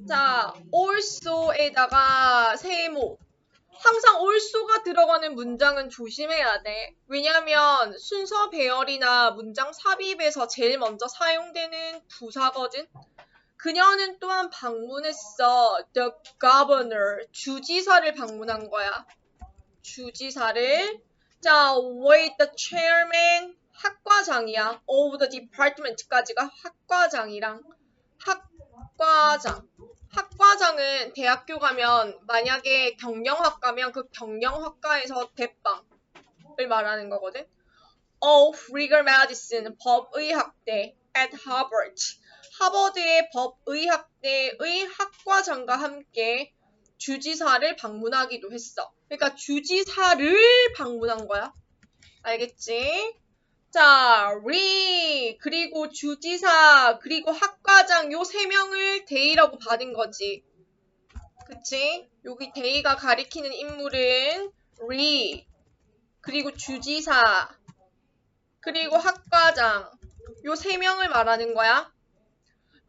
자, also에다가 세모. 항상 also가 들어가는 문장은 조심해야 돼. 왜냐면 순서 배열이나 문장 삽입에서 제일 먼저 사용되는 부사거든. 그녀는 또한 방문했어. The governor. 주지사를 방문한 거야. 주지사를. 자, with the chairman. 학과장이야. of the department까지가 학과장이랑 학과장. 학과장은 대학교 가면 만약에 경영학과면 그 경영학과에서 대빵을 말하는 거거든. of legal medicine. 법의학대 at Harvard. 하버드의 법의학대의 학과장과 함께 주지사를 방문하기도 했어. 그러니까 주지사를 방문한 거야. 알겠지? 자, 그리고 주지사, 그리고 학과장 요 세 명을 대의라고 받은 거지. 그치? 여기 대의가 가리키는 인물은 그리고 주지사, 그리고 학과장 요 세 명을 말하는 거야.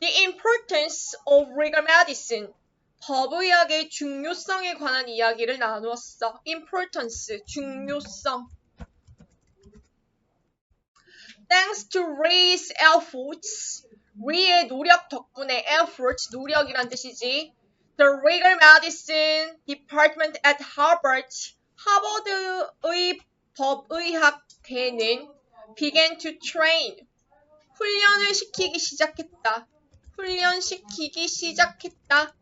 The importance of legal medicine. 법의학의 중요성에 관한 이야기를 나누었어. importance, 중요성. Thanks to Ray's efforts. Ray의 노력 덕분에 efforts, 노력이란 뜻이지. The legal medicine department at Harvard. 하버드의 법의학대는 began to train. 훈련을 시키기 시작했다. 훈련시키기 시작했다.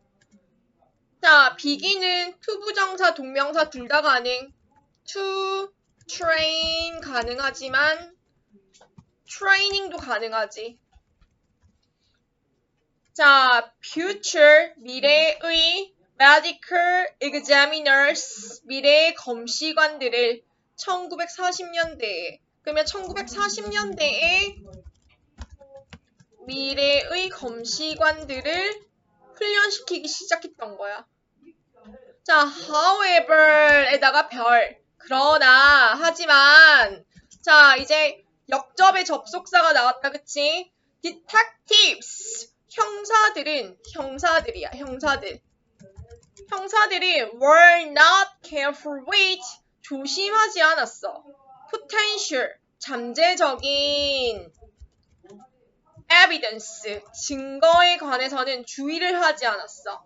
자, begin은 투부정사, 동명사 둘 다 가능. to train 가능하지만 training도 가능하지. 자, future 미래의 medical examiners 미래의 검시관들을 1940년대에 그러면 1940년대에 미래의 검시관들을 훈련시키기 시작했던 거야. 자, however에다가 별. 그러나, 하지만. 자, 이제 역접의 접속사가 나왔다, 그치? detectives. 형사들이야, 형사들. 형사들이 were not careful with. 조심하지 않았어. potential. 잠재적인 evidence, 증거에 관해서는 주의를 하지 않았어.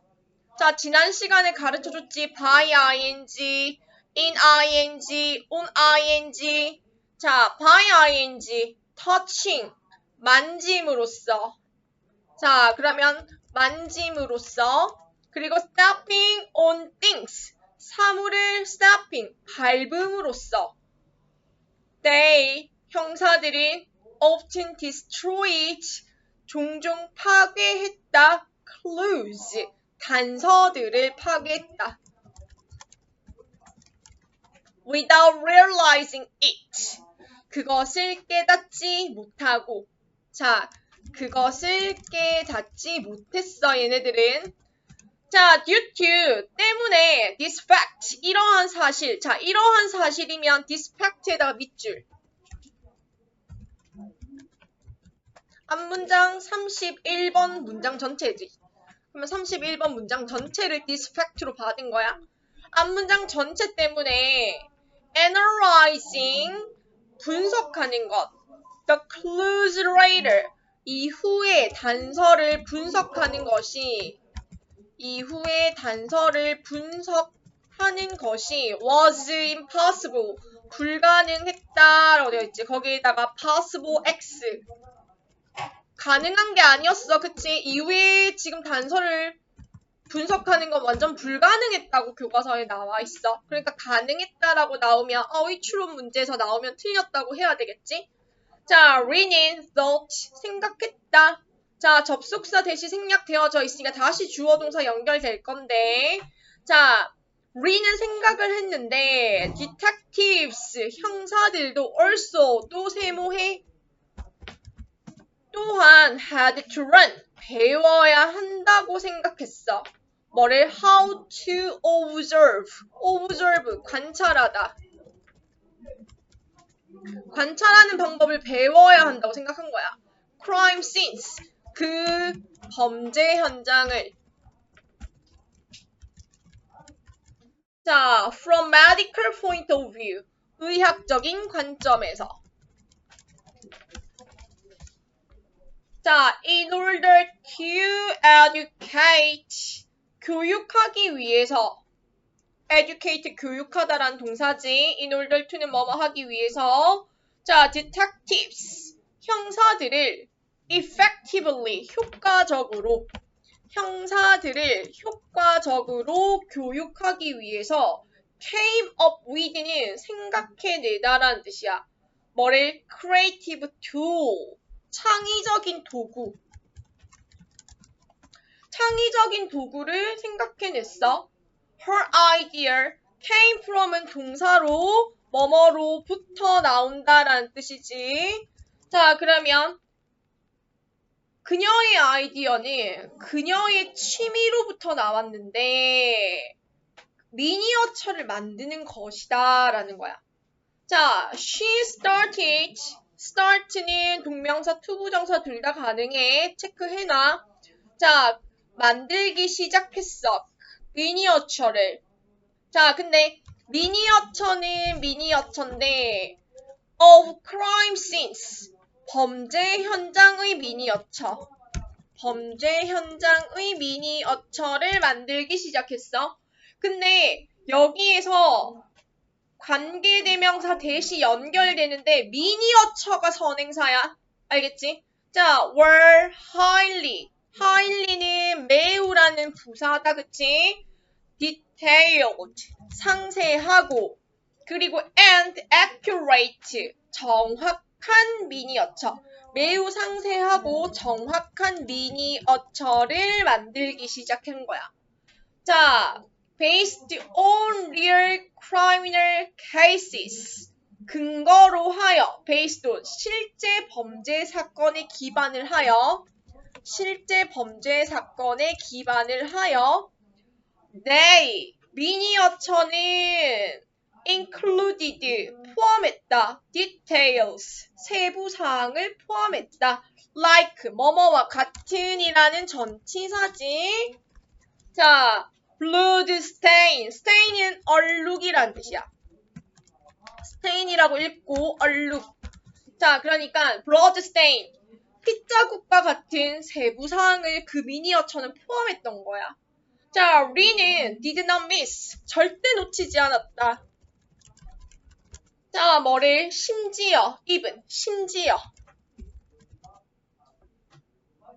자, 지난 시간에 가르쳐줬지. by ing, in ing, on ing. 자, by ing, touching, 만짐으로써. 자, 그러면 만짐으로써. 그리고 stepping on things, 사물을 stepping, 밟음으로써. they, 형사들이 often destroyed, 종종 파괴했다. clues, 단서들을 파괴했다. without realizing it, 그것을 깨닫지 못하고. 자, 그것을 깨닫지 못했어, 얘네들은. 자, due to, 때문에, this fact, 이러한 사실. 자, 이러한 사실이면 this fact에다가 밑줄. 앞문장 31번 문장 전체지. 그러면 31번 문장 전체를 this fact로 받은 거야. 앞문장 전체 때문에 analyzing, 분석하는 것. the clues later, 이후에 단서를 분석하는 것이 was impossible, 불가능했다라고 되어 있지. 거기에다가 possible x, 가능한 게 아니었어. 그치? 이후에 지금 단서를 분석하는 건 완전 불가능했다고 교과서에 나와 있어. 그러니까 가능했다라고 나오면 어휘 추론 문제에서 나오면 틀렸다고 해야 되겠지? 자, Reen은 thought, 생각했다. 자, 접속사 대시 생략되어져 있으니까 다시 주어 동사 연결될 건데. 자, Reen은 생각을 했는데 detectives, 형사들도 also, 또 세모해. 또한 had to learn, 배워야 한다고 생각했어. 뭐를? how to observe, 관찰하다. 관찰하는 방법을 배워야 한다고 생각한 거야. crime scenes, 그 범죄 현장을 자, from medical point of view. 의학적인 관점에서. 자, in order to educate. 교육하기 위해서. educate, 교육하다란 동사지. in order to는 뭐뭐 하기 위해서. 자, detectives. 형사들을 effectively, 효과적으로. 형사들을 효과적으로 교육하기 위해서 came up with는 생각해내다라는 뜻이야. 뭐를? creative tool. 창의적인 도구. 창의적인 도구를 생각해냈어. Her idea came from은 동사로 뭐뭐로부터 나온다라는 뜻이지. 자, 그러면 그녀의 아이디어는 그녀의 취미로부터 나왔는데 미니어처를 만드는 것이다 라는 거야. 자, she start는 동명사, 투부정사 둘 다 가능해. 체크해놔. 자, 만들기 시작했어. 미니어처를. 자, 근데 미니어처는 미니어처인데 of crime scenes. 범죄 현장의 미니어처. 범죄 현장의 미니어처를 만들기 시작했어. 근데 여기에서 관계대명사 대시 연결되는데 미니어처가 선행사야. 알겠지? 자, were highly는 매우라는 부사다. 그치? detailed, 상세하고, 그리고 and accurate, 정확한 미니어처. 매우 상세하고 정확한 미니어처를 만들기 시작한 거야. 자, based on real criminal cases. 근거로 하여, based on, 실제 범죄 사건에 기반을 하여, 실제 범죄 사건에 기반을 하여, they, 미니어처는 included, 포함했다. details, 세부사항을 포함했다. like, 뭐뭐와 같은이라는 전치사지. 자, blood stain, stain은 얼룩이란 뜻이야. stain이라고 읽고 얼룩. 자, 그러니까 blood stain, 피자국과 같은 세부사항을 그 미니어처는 포함했던 거야. 자, 리는 did not miss, 절대 놓치지 않았다. 자, 뭐를? 심지어, even, 심지어.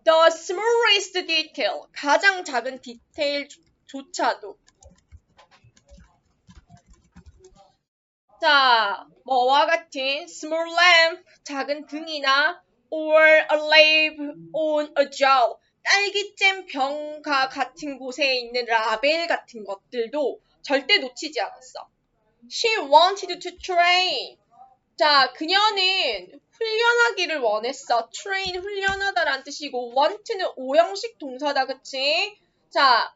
The smallest detail, 가장 작은 디테일조차도. 자, 뭐와 같은 small lamp, 작은 등이나 or a leaf on a jar, 딸기잼 병과 같은 곳에 있는 라벨 같은 것들도 절대 놓치지 않았어. She wanted to train. 자, 그녀는 훈련하기를 원했어. train, 훈련하다란 뜻이고 want는 오형식 동사다. 그치? 자,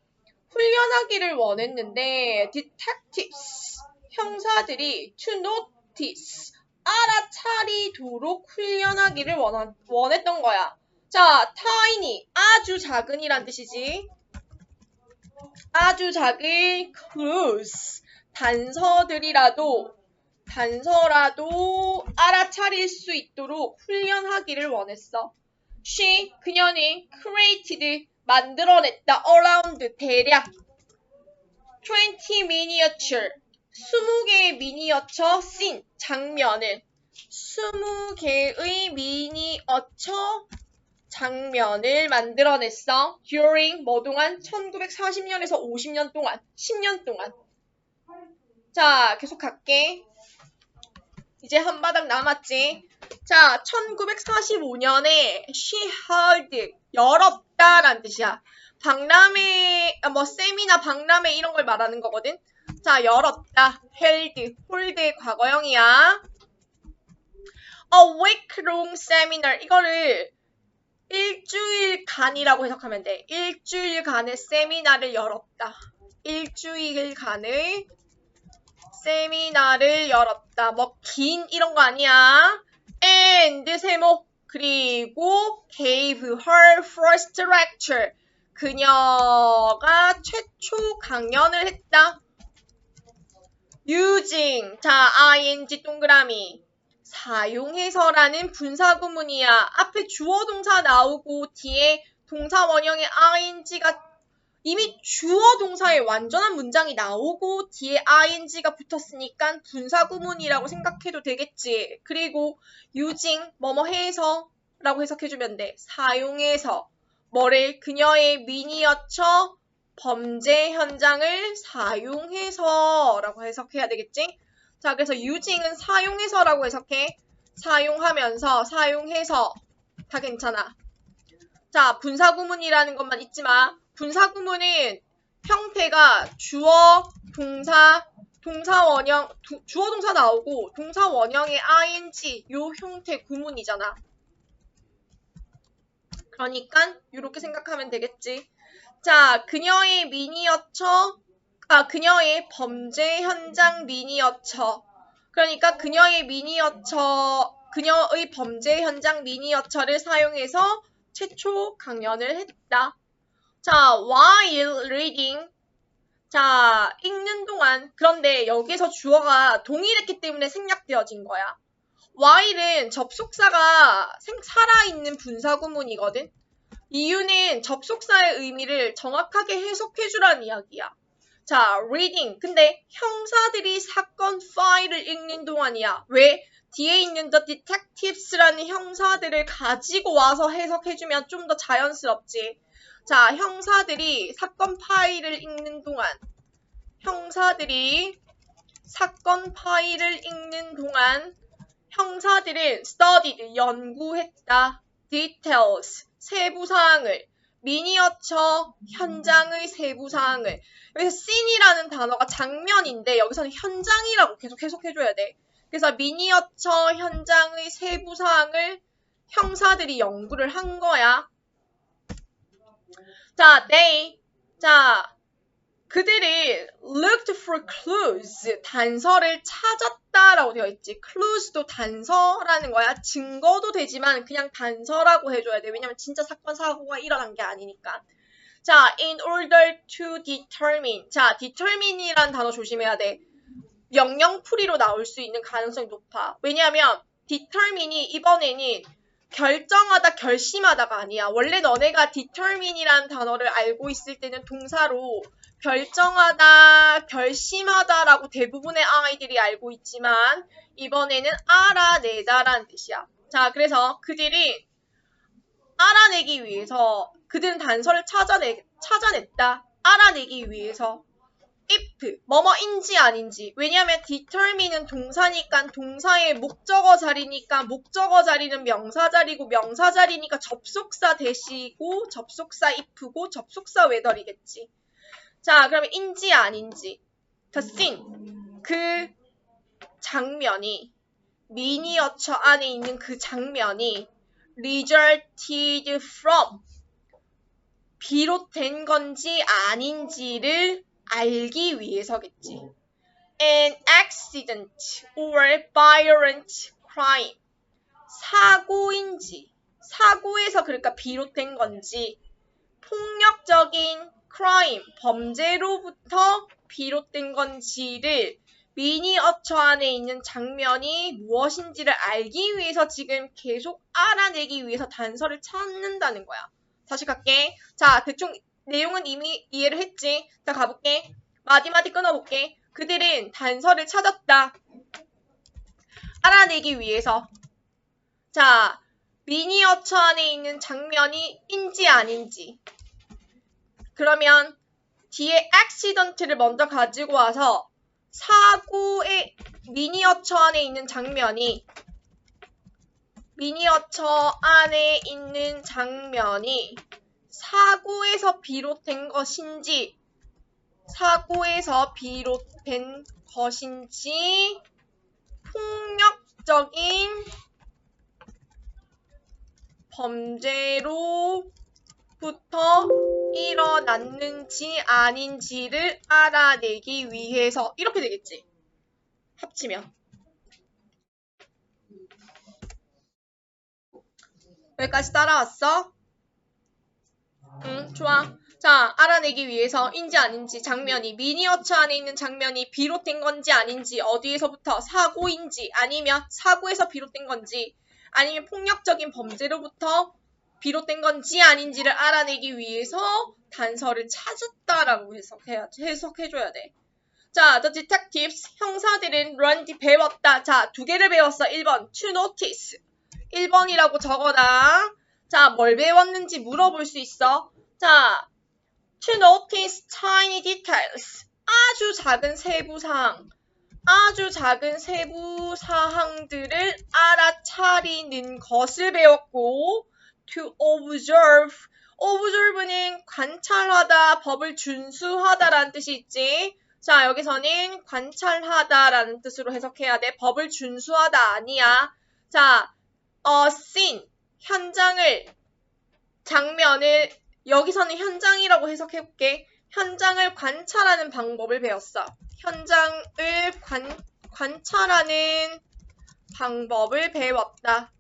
훈련하기를 원했는데 detectives, 형사들이 to notice, 알아차리도록 훈련하기를 원했던 거야. 자, tiny, 아주 작은이란 뜻이지. 아주 작은 clues, 단서라도 알아차릴 수 있도록 훈련하기를 원했어. She, 그녀는 created, 만들어냈다. around, 대략 20 miniature, 20개의 미니어처 scene, 장면을 20개의 미니어처 장면을 만들어냈어. during, 뭐 동안? 1940년에서 50년 동안, 10년 동안. 자, 계속 갈게. 이제 한 바닥 남았지. 자, 1945년에 she held, 열었다라는 뜻이야. 박람회, 세미나, 박람회 이런 걸 말하는 거거든. 자, 열었다. held, hold의 과거형이야. A week-long seminar, 이거를 일주일간이라고 해석하면 돼. 일주일간의 세미나를 열었다. 일주일간의 세미나를 열었다. 뭐 긴 이런 거 아니야. And 세모, 그리고 gave her first lecture, 그녀가 최초 강연을 했다. using. 자, ing 동그라미. 사용해서라는 분사구문이야. 앞에 주어 동사 나오고 뒤에 동사 원형의 ing가 이미 주어 동사의 완전한 문장이 나오고 뒤에 ing가 붙었으니까 분사구문이라고 생각해도 되겠지. 그리고 using 뭐뭐 해서 라고 해석해주면 돼. 사용해서 뭐를 그녀의 미니어처 범죄 현장을 사용해서 라고 해석해야 되겠지. 자, 그래서 using은 사용해서라고 해석해. 사용하면서, 사용해서 다 괜찮아. 자, 분사구문이라는 것만 잊지 마. 분사구문은 형태가 주어, 동사, 동사 원형, 주어 동사 나오고 동사 원형의 ing 요 형태 구문이잖아. 그러니까 이렇게 생각하면 되겠지. 자, 그녀의 미니어처, 그녀의 범죄 현장 미니어처. 그러니까 그녀의 범죄 현장 미니어처를 사용해서 최초 강연을 했다. 자, while reading. 자, 읽는 동안. 그런데 여기서 주어가 동일했기 때문에 생략되어진 거야. while은 접속사가 살아있는 분사구문이거든. 이유는 접속사의 의미를 정확하게 해석해주라는 이야기야. 자, reading. 근데 형사들이 사건 파일을 읽는 동안이야. 왜? 뒤에 있는 the detectives라는 형사들을 가지고 와서 해석해주면 좀 더 자연스럽지. 자, 형사들이 사건 파일을 읽는 동안 형사들은 studied, 연구했다. details, 세부사항을. 미니어처, 현장의 세부사항을. 여기서 scene이라는 단어가 장면인데 여기서는 현장이라고 계속 해석해줘야 돼. 그래서 미니어처, 현장의 세부사항을 형사들이 연구를 한 거야. 자, 그들이 looked for clues, 단서를 찾았다라고 되어 있지. clues도 단서라는 거야. 증거도 되지만 그냥 단서라고 해줘야 돼. 왜냐면 진짜 사건 사고가 일어난 게 아니니까. 자, in order to determine. 자, determine이란 단어 조심해야 돼. 명령풀이로 나올 수 있는 가능성이 높아. 왜냐면 determine이 이번에는 결정하다, 결심하다가 아니야. 원래 너네가 determine이라는 단어를 알고 있을 때는 동사로 결정하다, 결심하다라고 대부분의 아이들이 알고 있지만 이번에는 알아내다라는 뜻이야. 자, 그래서 그들이 알아내기 위해서 그들은 단서를 찾아냈다. 알아내기 위해서 if, 뭐뭐인지 아닌지. 왜냐하면 determine은 동사니까 동사의 목적어 자리니까 목적어 자리는 명사 자리고 명사 자리니까 접속사 대시고 접속사 if고 접속사 whether이겠지. 자, 그러면 인지 아닌지. the scene, 그 장면이 미니어처 안에 있는 그 장면이 resulted from, 비롯된 건지 아닌지를 알기 위해서겠지. An accident or violent crime. 사고인지, 사고에서 그러니까 비롯된 건지, 폭력적인 crime, 범죄로부터 비롯된 건지를 미니어처 안에 있는 장면이 무엇인지를 알기 위해서 지금 계속 알아내기 위해서 단서를 찾는다는 거야. 다시 갈게. 자, 대충 내용은 이미 이해를 했지. 자, 가볼게. 마디마디 끊어볼게. 그들은 단서를 찾았다. 알아내기 위해서. 자, 미니어처 안에 있는 장면이 인지 아닌지. 그러면 뒤에 accident를 먼저 가지고 와서 사고의 미니어처 안에 있는 장면이 사고에서 비롯된 것인지 폭력적인 범죄로부터 일어났는지 아닌지를 알아내기 위해서. 이렇게 되겠지. 합치면. 여기까지 따라왔어? 응, 좋아. 자, 알아내기 위해서 인지 아닌지 장면이 미니어처 안에 있는 장면이 비롯된 건지 아닌지 어디에서부터 사고인지 아니면 사고에서 비롯된 건지 아니면 폭력적인 범죄로부터 비롯된 건지 아닌지를 알아내기 위해서 단서를 찾았다라고 해석해줘야 돼. 자, the detectives, 형사들은 learned, 배웠다. 자, 두 개를 배웠어. 1번, to notice. 1번이라고 적어놔. 자, 뭘 배웠는지 물어볼 수 있어. 자, to notice tiny details. 아주 작은 세부사항. 아주 작은 세부사항들을 알아차리는 것을 배웠고, to observe. observe는 관찰하다, 법을 준수하다라는 뜻이 있지. 자, 여기서는 관찰하다라는 뜻으로 해석해야 돼. 법을 준수하다 아니야. 자, scene, 현장을, 장면을, 여기서는 현장이라고 해석해볼게. 현장을 관찰하는 방법을 배웠어. 현장을 관찰하는 방법을 배웠다.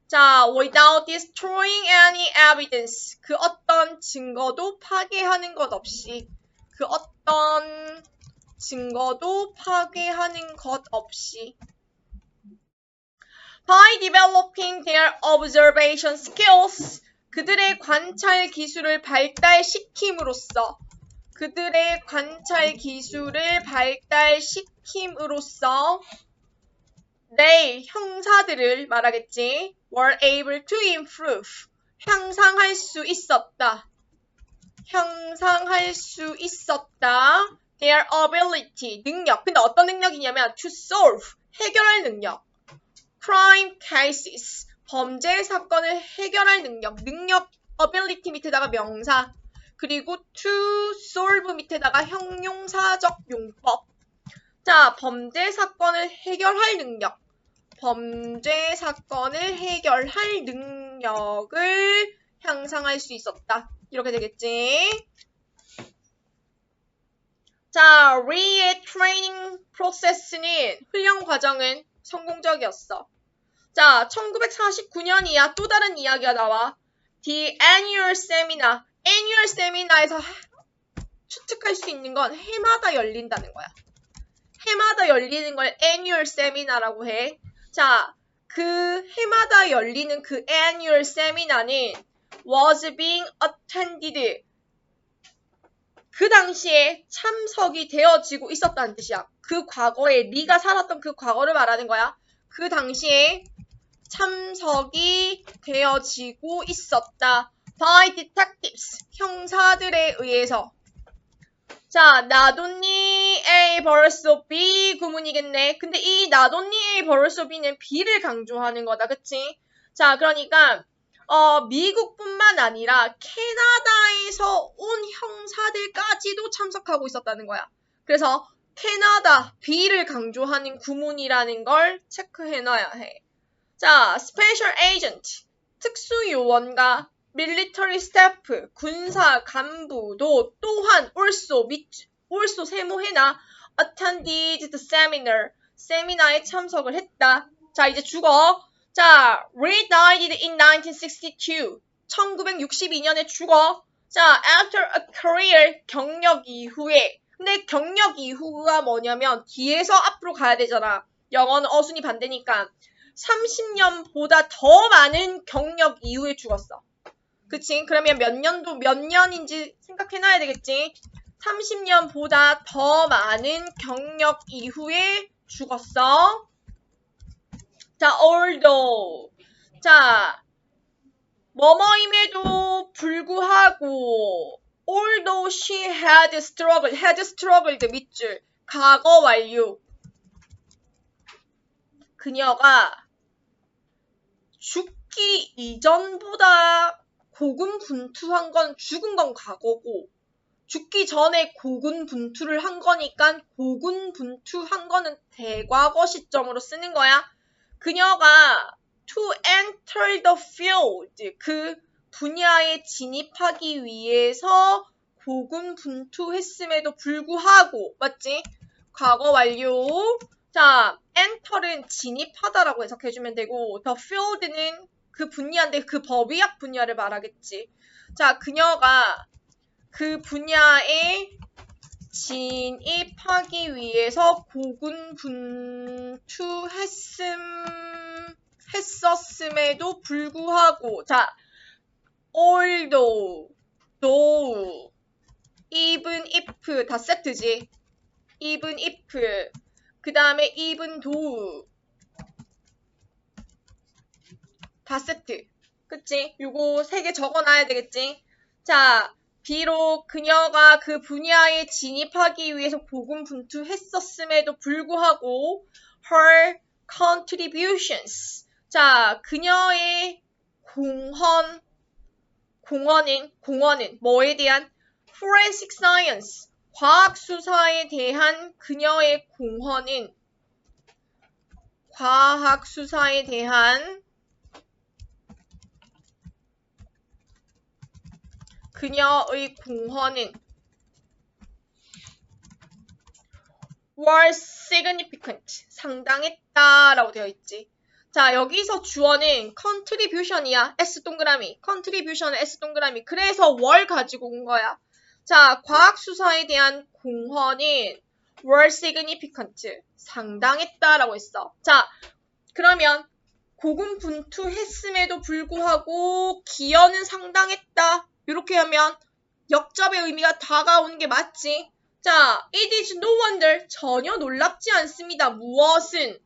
자, without destroying any evidence. 그 어떤 증거도 파괴하는 것 없이. 그 어떤 증거도 파괴하는 것 없이. By developing their observation skills. 그들의 관찰 기술을 발달시킴으로써. 그들의 관찰 기술을 발달시킴으로써 they, 형사들을 말하겠지. were able to improve. 향상할 수 있었다. 향상할 수 있었다. their ability, 능력. 근데 어떤 능력이냐면 to solve, 해결할 능력. crime cases, 범죄 사건을 해결할 능력. 능력, ability 밑에다가 명사. 그리고 to solve 밑에다가 형용사적 용법. 자, 범죄 사건을 해결할 능력. 범죄 사건을 해결할 능력을 향상할 수 있었다. 이렇게 되겠지. 자, Re의 트레이닝 프로세스는, 훈련 과정은 성공적이었어. 자, 1949년이야. 또 다른 이야기가 나와. The annual seminar. annual seminar에서 추측할 수 있는 건 해마다 열린다는 거야. 해마다 열리는 걸 annual seminar라고 해. 자, 그 해마다 열리는 그 annual seminar는 was being attended. 그 당시에 참석이 되어지고 있었다는 뜻이야. 그 과거에, 네가 살았던 그 과거를 말하는 거야. 그 당시에 참석이 되어지고 있었다. By detectives, 형사들에 의해서. 자, not only A 벌써 B 구문이겠네. 근데 이 not only A 벌써 B는 B를 강조하는 거다. 그치? 자, 그러니까 미국뿐만 아니라 캐나다에서 온 형사들까지도 참석하고 있었다는 거야. 그래서 캐나다, B를 강조하는 구문이라는 걸 체크해놔야 해. 자, special agent, 특수요원과 military staff, 군사 간부도 또한 also 세모해나 attended the seminar, 세미나에 참석을 했다. 자, 이제 죽어. 자, Reed died in 1962. 1962년에 죽어. 자, after a career, 경력 이후에. 근데 경력 이후가 뭐냐면 뒤에서 앞으로 가야 되잖아. 영어는 어순이 반대니까. 30년보다 더 많은 경력 이후에 죽었어. 그치? 그러면 몇 년인지 생각해놔야 되겠지? 30년보다 더 많은 경력 이후에 죽었어. 자, although. 자, 뭐뭐임에도 불구하고 although she had struggled 밑줄. 과거 완료. 그녀가 죽기 이전보다 고군분투한 건 죽은 건 과거고 죽기 전에 고군분투를 한 거니까 고군분투한 거는 대과거 시점으로 쓰는 거야. 그녀가 to enter the field, 그 분야에 진입하기 위해서 고군분투했음에도 불구하고, 맞지? 과거 완료. 자, enter는 진입하다라고 해석해주면 되고 the field는 그 분야인데 그 법의학 분야를 말하겠지. 자, 그녀가 그 분야에 진입하기 위해서 고군분투했었음에도 불구하고, 자, although, though, even if 다 세트지. even if, 그 다음에 even though 다 세트. 그치? 요거 3개 적어놔야 되겠지? 자, 비록 그녀가 그 분야에 진입하기 위해서 고군분투했었음에도 불구하고 her contributions. 자, 그녀의 공헌은 뭐에 대한? forensic science. 과학수사에 대한 그녀의 공헌은 과학수사에 대한 그녀의 공헌은 was significant. 상당했다라고 되어 있지. 자, 여기서 주어는 contribution이야. S 동그라미. contribution은 S 동그라미. 그래서 월 가지고 온 거야. 자, 과학수사에 대한 공헌은 were significant. 상당했다라고 했어. 자, 그러면 고군분투했음에도 불구하고 기여는 상당했다. 이렇게 하면 역접의 의미가 다가오는 게 맞지? 자, it is no wonder. 전혀 놀랍지 않습니다. 무엇은?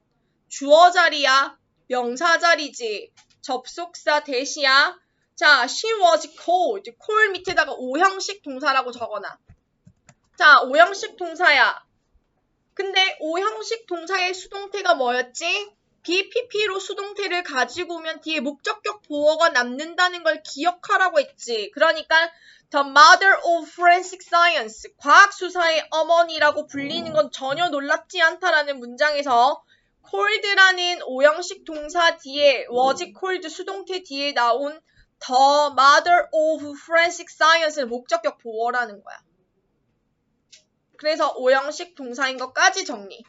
주어 자리야. 명사 자리지. 접속사 대시야. 자, she was called. call 밑에다가 오형식 동사라고 적어놔. 자, 오형식 동사야. 근데 오형식 동사의 수동태가 뭐였지? BPP로 수동태를 가지고 오면 뒤에 목적격 보어가 남는다는 걸 기억하라고 했지. 그러니까 The mother of forensic science, 과학수사의 어머니라고 불리는 건 전혀 놀랍지 않다라는 문장에서 cold라는 오형식 동사 뒤에 was called 수동태 뒤에 나온 The mother of forensic science는 목적격 보어라는 거야. 그래서 오형식 동사인 것까지 정리.